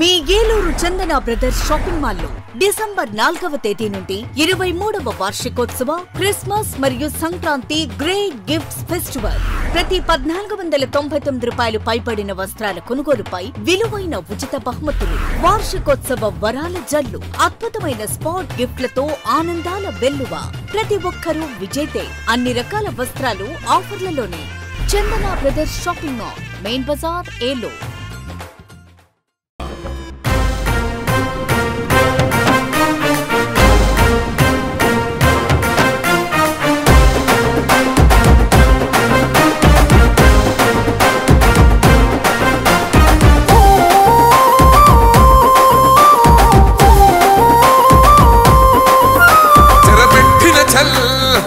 మీ ఏలూరు చందన brothers shopping mall లో December 4వ తేదీ నుండి 23వ వార్షికోత్సవ క్రిస్మస్ మరియు సంక్రాంతి గ్రేట్ గిఫ్ట్స్ ఫెస్టివల్. ప్రతి 1499 రూపాయలు పైబడిన వస్త్రాల కొనుగోలుపై విలువైన ఉచిత బహుమతులు, వార్షికోత్సవ వరాల జల్లు, అద్భుతమైన స్పాట్ గిఫ్ట్లతో ఆనందాల వెల్లువ. ప్రతి ఒక్కరూ విజేతే. అన్ని రకాల వస్త్రాలు ఆఫర్లలోనే. Chandana brothers shopping mall, main bazaar, Eluru.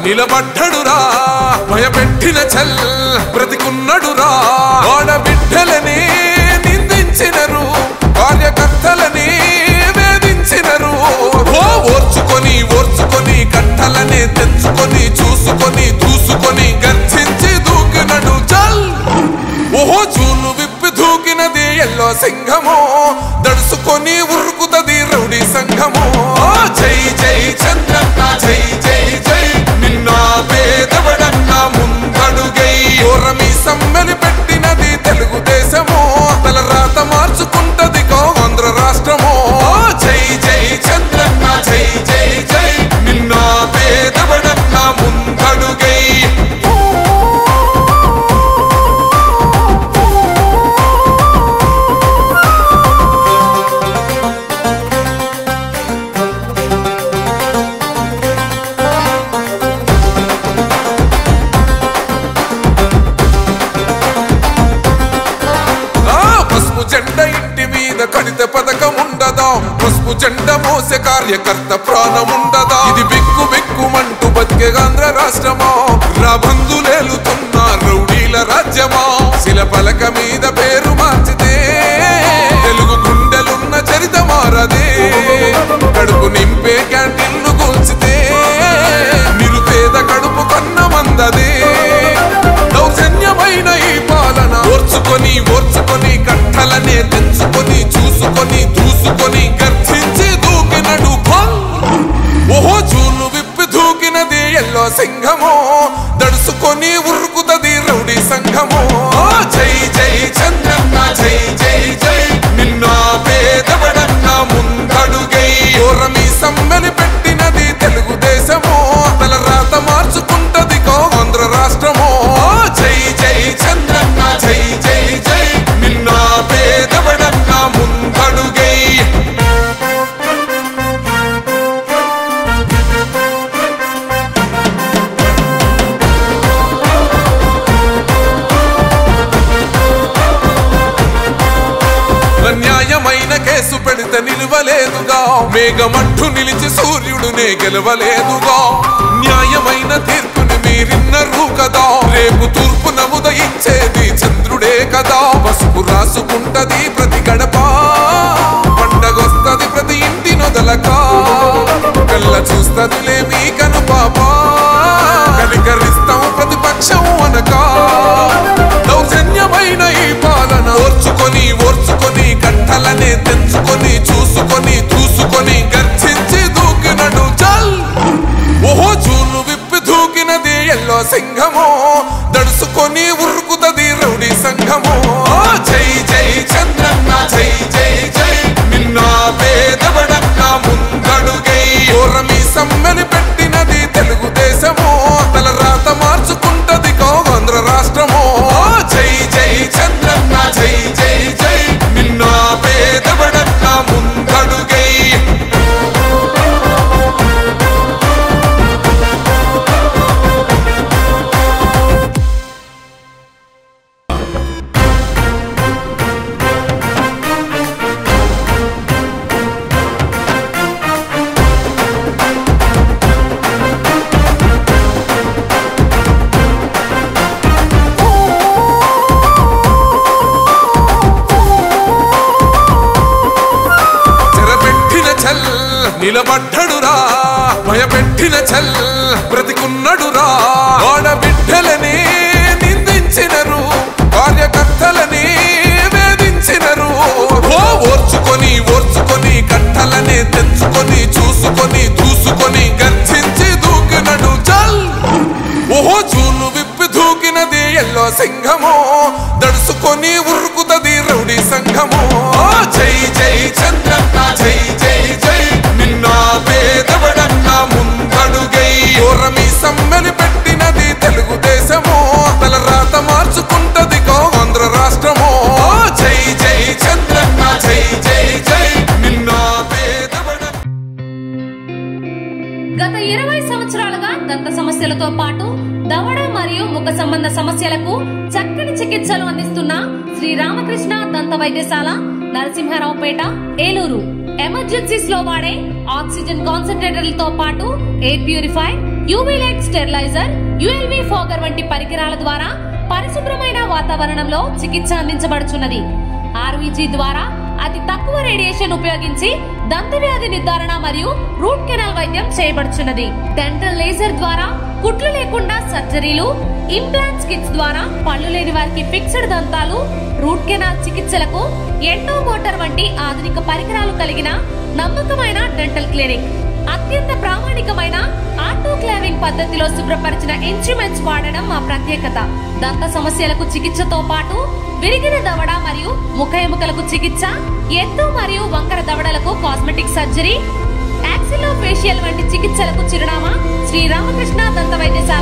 నిలబడ్డడురా భయపెట్టిన చల్ బ్రతికున్నడురా. ఆడబిడ్డలని నిందించినరు, కార్యకర్తలని వేధించినరు. ఓర్చుకొని ఓర్చుకొని కట్టలనే తెంచుకొని చూసుకొని దూసుకొని గర్జించి దూకినడు చల్. ఓహో చూలు విప్పి దూకినది ఎల్లో సింహము, దడుసుకొని ఉరుకుతది రౌడీ సంఘము. జై జై చంద్రన్న జై జై జై, నిన్న పేదవడన్న ముందడుగై. ఓరమి సమ్మెలి పెట్టినది తెలుగుదేశము, తల రాత మార్చుకుంటది ఆంధ్ర రాష్ట్రము. జై జై చంద్రన్న జై జై జై, నిన్న పేదవడన్న ముందడుగై. జెండా ఇంటి మీద కడితే పథకం ఉండదా, పసుపు జెండా మోసే కార్యకర్త ప్రాణం ఉండదా. ఇది బిక్కు బిక్కుమంటూ బతికే ఆంధ్ర రాష్ట్రమా, రాబందులేలుతున్న రౌడీల రాజ్యమా. శిలపలక మీద పేరు మార్చితే తెలుగు గుండెలున్న చరిత మారదే. కడుపు నింపే క్యాంటీన్లు కూల్చితే నిరుపేద కడుపు కన్న మందదే. దౌర్జన్యమైన ఈ పాలన ఓర్చుకొని ఓర్చుకొని కట్టలనే తెంచుకొని చూసుకొని దూసుకొని గర్జించి దూకినడు పల్. ఓహో చూలు విప్పి దూకినది ఎల్లో సింహము, దడుసుకొని ఉరుకుతది రౌడీ సంఘము. జై జై చంద్రన్న జై జై జై, నిన్న పేదవడన్న ముందడుగై. ఓరమి సమ్మెలి పెట్టినది తెలుగుదేశము, తల రాత మార్చుకుంటది ఆంధ్ర రాష్ట్రము. జై జై చంద్రన్న జై జై జై, నిన్న పేదవడన్న ముందడుగై. న్యాయమైన కేసు పెడితే నిలవలేదుగా, మేఘమట్టు నిలిచి సూర్యుడునే గెలవలేదుగా. న్యాయమైన తీర్పుని మీరిన్నరు కదా, రేపు తూర్పు నముదయించేది చంద్రుడే కదా. పసుపు రాసుకుంటది ప్రతి గడప, పండగొస్తది ప్రతి ఇంటి నొదలక. కళ్ళ చూస్తదిలే మీ కను పాప, కనికరిస్తాం ప్రతిపక్షం అనక. దౌర్జన్యమైన ఈ పాలన ఓర్చుకొని ఓర్చుకొని కట్టలనే తెంచుకొని చూసుకొని దూసుకొని గర్జించి దూకినడు చల్. ఓహో చూలు విప్పి దూకినది ఎల్లో సింహము, దడుసుకొని ఉరుకుతది రౌడీ సంఘము. జై జై చంద్రన్న జై జై జై, నిన్న పేదవడన్న ముందడుగై. ఓరమి సమ్మెలి పెట్టినది తెలుగుదేశము, తల రాత మార్చుకుంటది ఆంధ్ర రాష్ట్రము. జై జై చంద్రన్న జై జై జై, నిన్న పేదవడన్న ముందడుగై. నిలబడ్డడురా భయపెట్టిన చల్ బ్రతికున్నడురా. ఆడబిడ్డల సింహమో దడుసుకొని ఉరుకుతది రౌడీ సంఘమో జై జై చంద్రన్న జై జై జై నిన్న పేదవడన్న ముందడుగై ఓరమి సమ్మెలి పెట్టినది తెలుగుదేశమో తల రాత మార్చుకుంటది ఆంధ్ర రాష్ట్రమో జై జై చంద్రన్న జై జై జై నిన్న పేదవడ. గత 20 సంవత్సరాలుగా దంత సమస్యలతో పాటు దవడ మరియు ముఖ సంబంధ సమస్యలకు చక్కని చికిత్సలు అందిస్తున్న శ్రీ రామకృష్ణ దంత వైద్యశాల, నరసింహారావుపేట, ఏలూరు. ఎమర్జెన్సీస్ లో వాడే ఆక్సిజన్ కాన్సంట్రేటర్లతో పాటు air purifier, UV light steriliser, ULV fogger వంటి పరికరాల ద్వారా పరిశుభ్రమైన వాతావరణంలో చికిత్స అందించబడుచున్నది. ఆర్వీజీ ద్వారా అతి తక్కువ రేడియేషన్ ఉపయోగించి దంత వ్యాధి నిర్ధారణ మరియు రూట్ కెనాల్ వైద్యం చేయబడుచున్నది. డెంటల్ లేజర్ ద్వారా కుట్లు లేకుండా సర్జరీలు, ఇంప్లాంట్స్ కిట్స్ ద్వారా పళ్ళు లేని వారికి ఫిక్స్డ్ దంతాలు, రూట్ కెనాల్ చికిత్సలకు ఎండో మోటార్ వంటి ఆధునిక పరికరాలు కలిగిన నమ్మకమైన డెంటల్ క్లినిక్. అత్యంత ప్రామాణికమైన ఆటోక్లావింగ్ పద్ధతిలో శుభ్రపరిచిన ఇన్స్ట్రుమెంట్స్ వాడడం మా ప్రత్యేకత. దంత సమస్యలకు చికిత్సతో పాటు విరిగిన దవడ మరియు ముఖ ఎముకలకు చికిత్స, ఎత్తు మరియు వంకర దవడలకు కాస్మెటిక్ సర్జరీ, యాక్సిలోఫేషియల్ వంటి చికిత్సలకు చిరునామా శ్రీ రామకృష్ణ దంత వైద్యశాల,